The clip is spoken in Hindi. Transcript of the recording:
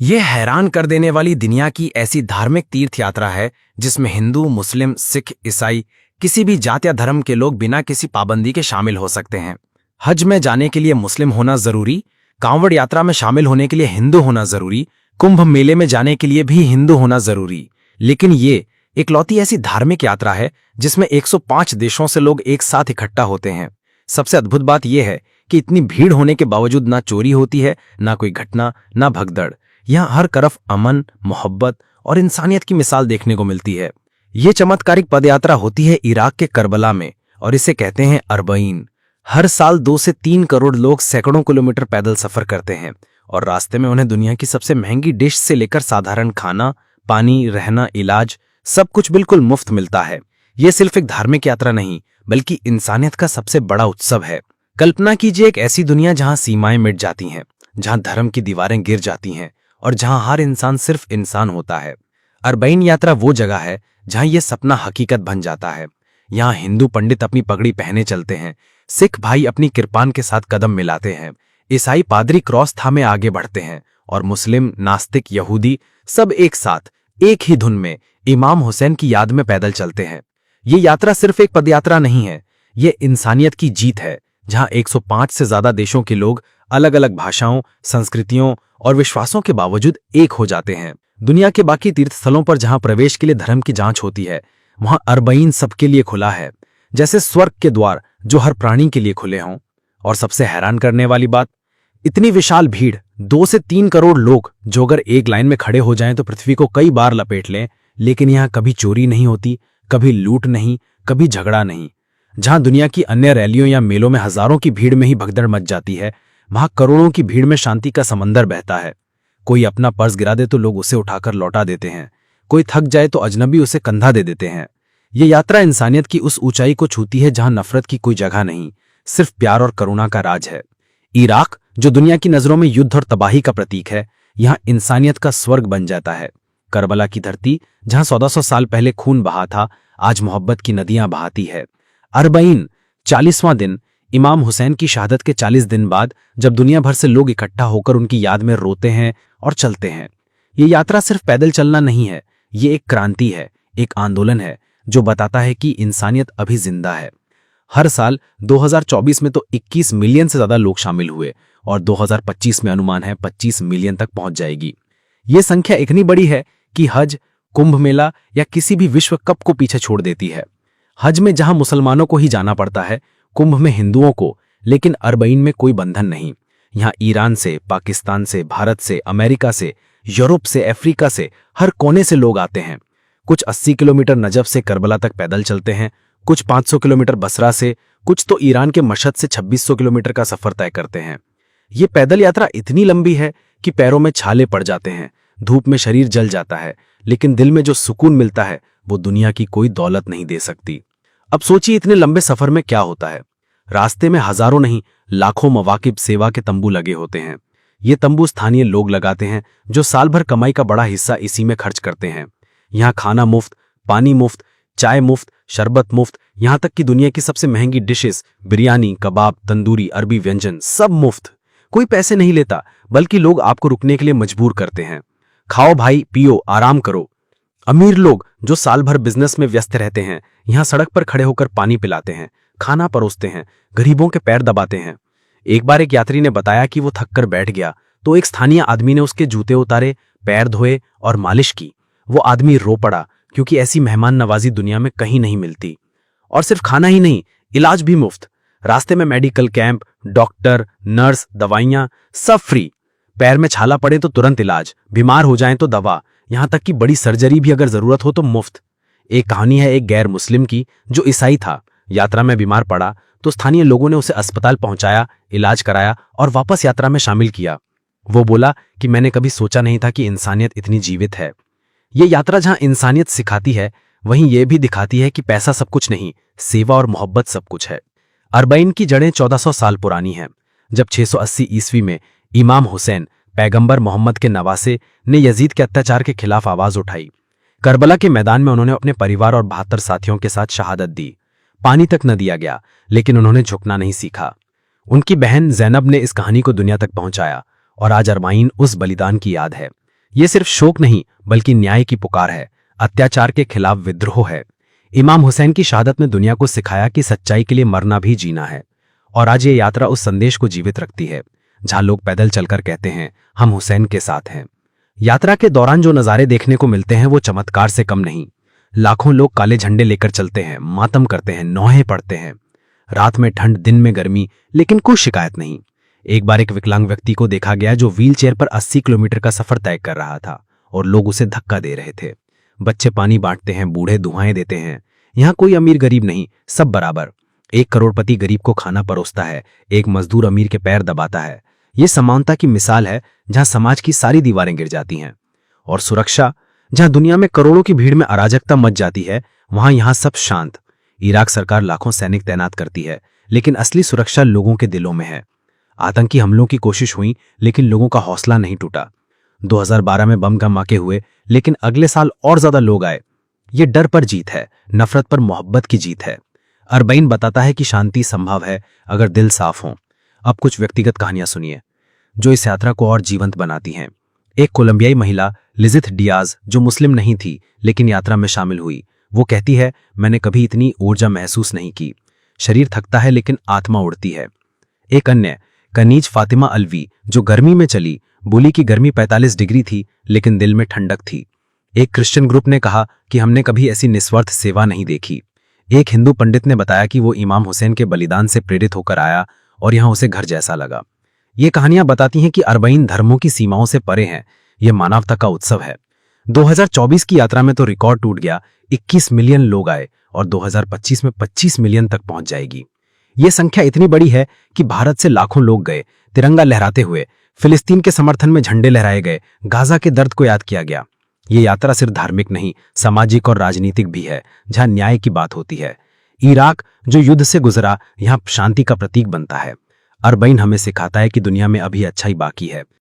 यह हैरान कर देने वाली दुनिया की ऐसी धार्मिक तीर्थ यात्रा है जिसमें हिंदू, मुस्लिम, सिख, ईसाई, किसी भी जात या धर्म के लोग बिना किसी पाबंदी के शामिल हो सकते हैं। हज में जाने के लिए मुस्लिम होना जरूरी, कांवड़ यात्रा में शामिल होने के लिए हिंदू होना जरूरी, कुंभ मेले में जाने के लिए भी हिंदू होना जरूरी। लेकिन ये इकलौती ऐसी धार्मिक यात्रा है जिसमें 105 देशों से लोग एक साथ इकट्ठा होते हैं। सबसे अद्भुत बात यह है कि इतनी भीड़ होने के बावजूद ना चोरी होती है, ना कोई घटना, ना भगदड़। यहाँ हर तरफ अमन, मोहब्बत और इंसानियत की मिसाल देखने को मिलती है। ये चमत्कारिक पदयात्रा होती है इराक के करबला में और इसे कहते हैं अरबईन। हर साल 2 से 3 करोड़ लोग सैकड़ों किलोमीटर पैदल सफर करते हैं और रास्ते में उन्हें दुनिया की सबसे महंगी डिश से लेकर साधारण खाना, पानी, रहना, इलाज, सब कुछ बिल्कुल मुफ्त मिलता है। ये सिर्फ एक धार्मिक यात्रा नहीं बल्कि इंसानियत का सबसे बड़ा उत्सव है। कल्पना कीजिए एक ऐसी दुनिया जहां सीमाएं मिट जाती हैं, जहां धर्म की दीवारें गिर जाती हैं और जहां हर इंसान सिर्फ इंसान होता है। अरबईन यात्रा वो जगह है जहां यह सपना हकीकत बन जाता है। यहाँ हिंदू पंडित अपनी पगड़ी पहने चलते हैं, सिख भाई अपनी किरपान के साथ कदम मिलाते हैं, ईसाई पादरी क्रॉस थामे आगे बढ़ते हैं और मुस्लिम, नास्तिक, यहूदी सब एक साथ एक ही धुन में इमाम हुसैन की याद में पैदल चलते हैं। ये यात्रा सिर्फ एक पदयात्रा नहीं है, ये इंसानियत की जीत है जहां 105 से ज्यादा देशों के लोग अलग अलग भाषाओं, संस्कृतियों और विश्वासों के बावजूद एक हो जाते हैं। दुनिया के बाकी तीर्थ स्थलों पर जहां प्रवेश के लिए धर्म की जांच होती है, वहां अरबईन सबके लिए खुला है, जैसे स्वर्ग के द्वार जो हर प्राणी के लिए खुले हों। और सबसे हैरान करने वाली बात, इतनी विशाल भीड़, 2 से 3 करोड़ लोग जो अगर एक लाइन में खड़े हो जाएं तो पृथ्वी को कई बार लपेट लें, लेकिन यहां कभी चोरी नहीं होती, कभी लूट नहीं, कभी झगड़ा नहीं। जहां दुनिया की अन्य रैलियों या मेलों में हजारों की भीड़ में ही भगदड़ मच जाती है, वहां करोड़ों की भीड़ में शांति का समंदर बहता है। कोई अपना पर्स गिरा दे तो लोग उसे उठाकर लौटा देते हैं, कोई थक जाए तो अजनबी उसे कंधा दे देते हैं। ये यात्रा इंसानियत की उस ऊंचाई को छूती है जहां नफरत की कोई जगह नहीं, सिर्फ प्यार और करुणा का राज है। इराक, जो दुनिया की नजरों में युद्ध और तबाही का प्रतीक है, यहां इंसानियत का स्वर्ग बन जाता है। करबला की धरती, जहां 1400 साल पहले खून बहा था, आज मोहब्बत की नदियां बहाती है। अरबईन, 40वां दिन, इमाम हुसैन की शहादत के 40 दिन बाद, जब दुनिया भर से लोग इकट्ठा होकर उनकी याद में रोते हैं और चलते हैं। ये यात्रा सिर्फ पैदल चलना नहीं है, ये एक क्रांति है, एक आंदोलन है जो बताता है कि इंसानियत अभी जिंदा है। हर साल 2024 में तो 21 मिलियन से ज्यादा लोग शामिल हुए और 2025 में अनुमान है 25 मिलियन तक पहुंच जाएगी। ये संख्या इतनी बड़ी है कि हज, कुंभ मेला या किसी भी विश्व कप को पीछे छोड़ देती है। हज में जहां मुसलमानों को ही जाना पड़ता है, कुंभ में हिंदुओं को, लेकिन अरबईन में कोई बंधन नहीं। यहाँ ईरान से, पाकिस्तान से, भारत से, अमेरिका से, यूरोप से, अफ्रीका से, हर कोने से लोग आते हैं। कुछ 80 किलोमीटर नजफ से करबला तक पैदल चलते हैं, कुछ 500 किलोमीटर बसरा से, कुछ तो ईरान के मशहद से 2600 किलोमीटर का सफर तय करते हैं। ये पैदल यात्रा इतनी लंबी है कि पैरों में छाले पड़ जाते हैं, धूप में शरीर जल जाता है, लेकिन दिल में जो सुकून मिलता है वो दुनिया की कोई दौलत नहीं दे सकती। अब सोचिए इतने लंबे सफर में क्या होता है। रास्ते में हजारों नहीं, लाखों मवाकिब सेवा के तंबू लगे होते हैं। ये तंबू स्थानीय लोग लगाते हैं जो साल भर कमाई का बड़ा हिस्सा इसी में खर्च करते हैं। यहाँ खाना मुफ्त, पानी मुफ्त, चाय मुफ्त, शरबत मुफ्त, यहाँ तक कि दुनिया की सबसे महंगी डिशेस, बिरयानी, कबाब, तंदूरी, अरबी व्यंजन, सब मुफ्त। कोई पैसे नहीं लेता, बल्कि लोग आपको रुकने के लिए मजबूर करते हैं। खाओ भाई, पियो, आराम करो। अमीर लोग जो साल भर बिजनेस में व्यस्त रहते हैं, यहाँ सड़क पर खड़े होकर पानी पिलाते हैं, खाना परोसते हैं, गरीबों के पैर दबाते हैं। एक बार एक यात्री ने बताया कि वो थककर बैठ गया तो एक स्थानीय आदमी ने उसके जूते उतारे, पैर धोए और मालिश की। वो आदमी रो पड़ा क्योंकि ऐसी मेहमान नवाजी दुनिया में कहीं नहीं मिलती। और सिर्फ खाना ही नहीं, इलाज भी मुफ्त। रास्ते में मेडिकल कैंप, डॉक्टर, नर्स, दवाइयां, सब फ्री। पैर में छाला पड़े तो तुरंत इलाज, बीमार हो जाएं तो दवा, यहां तक कि बड़ी सर्जरी भी अगर जरूरत हो तो मुफ्त। एक कहानी है एक गैर मुस्लिम की जो ईसाई था। यात्रा में बीमार पड़ा तो स्थानीय लोगों ने उसे अस्पताल पहुंचाया, इलाज कराया और वापस यात्रा में शामिल किया। वो बोला कि मैंने कभी सोचा नहीं था कि इंसानियत इतनी जीवित है। ये यात्रा जहां इंसानियत सिखाती है, वहीं ये भी दिखाती है कि पैसा सब कुछ नहीं, सेवा और मोहब्बत सब कुछ है। अरबईन की जड़ें 1400 साल पुरानी हैं, जब 680 ईस्वी में इमाम हुसैन, पैगंबर मोहम्मद के नवासे, ने यजीद के अत्याचार के खिलाफ आवाज उठाई। करबला के मैदान में उन्होंने अपने परिवार और 72 साथियों के साथ शहादत दी। पानी तक न दिया गया, लेकिन उन्होंने झुकना नहीं सीखा। उनकी बहन जैनब ने इस कहानी को दुनिया तक पहुंचाया और आज अरबईन उस बलिदान की याद है। ये सिर्फ शोक नहीं बल्कि न्याय की पुकार है, अत्याचार के खिलाफ विद्रोह है। इमाम हुसैन की शहादत ने दुनिया को सिखाया कि सच्चाई के लिए मरना भी जीना है। और आज ये यात्रा उस संदेश को जीवित रखती है, जहां लोग पैदल चलकर कहते हैं हम हुसैन के साथ हैं। यात्रा के दौरान जो नज़ारे देखने को मिलते हैं वो चमत्कार से कम नहीं। लाखों लोग काले झंडे लेकर चलते हैं, मातम करते हैं, नौहे पढ़ते हैं। रात में ठंड, दिन में गर्मी, लेकिन कोई शिकायत नहीं। एक बार एक विकलांग व्यक्ति को देखा गया जो व्हीलचेयर पर 80 किलोमीटर का सफर तय कर रहा था और लोग उसे धक्का दे रहे थे। बच्चे पानी बांटते हैं, बूढ़े दुआएं देते हैं। यहाँ कोई अमीर गरीब नहीं, सब बराबर। एक करोड़पति गरीब को खाना परोसता है, एक मजदूर अमीर के पैर दबाता है। ये समानता की मिसाल है जहां समाज की सारी दीवारें गिर जाती हैं। और सुरक्षा, जहां दुनिया में करोड़ों की भीड़ में अराजकता मच जाती है, वहां यहां सब शांत। इराक सरकार लाखों सैनिक तैनात करती है, लेकिन असली सुरक्षा लोगों के दिलों में है। आतंकी हमलों की कोशिश हुई, लेकिन लोगों का हौसला नहीं टूटा। 2012 में बम धमाके हुए, लेकिन अगले साल और ज्यादा लोग आए। ये डर पर जीत है, नफरत पर मोहब्बत की जीत है। अरबईन बताता है कि शांति संभव है अगर दिल साफ हो। अब कुछ व्यक्तिगत कहानियां सुनिए जो इस यात्रा को और जीवंत बनाती हैं। एक कोलंबियाई महिला लिजिथ डियाज, जो मुस्लिम नहीं थी लेकिन यात्रा में शामिल हुई, वो कहती है, मैंने कभी इतनी ऊर्जा महसूस नहीं की। शरीर थकता है लेकिन आत्मा उड़ती है। एक अन्य कनीज फातिमा अलवी, जो गर्मी में चली, बोली कि गर्मी 45 डिग्री थी लेकिन दिल में ठंडक थी। एक क्रिश्चियन ग्रुप ने कहा कि हमने कभी ऐसी निस्वार्थ सेवा नहीं देखी। एक हिंदू पंडित ने बताया कि वो इमाम हुसैन के बलिदान से प्रेरित होकर आया और यहां उसे घर जैसा लगा। ये कहानियां बताती हैं कि अरबईन धर्मों की सीमाओं से परे हैं। यह मानवता का उत्सव है। 2024 की यात्रा में तो रिकॉर्ड टूट गया, 21 मिलियन लोग आए और 2025 में 25 मिलियन तक पहुंच जाएगी। ये संख्या इतनी बड़ी है कि भारत से लाखों लोग गए, तिरंगा लहराते हुए। फिलिस्तीन के समर्थन में झंडे लहराए गए, गाजा के दर्द को याद किया गया। ये यात्रा सिर्फ धार्मिक नहीं, सामाजिक और राजनीतिक भी है, जहां न्याय की बात होती है। इराक, जो युद्ध से गुजरा, यहां शांति का प्रतीक बनता है। अरबईन हमें सिखाता है कि दुनिया में अभी अच्छा ही बाकी है।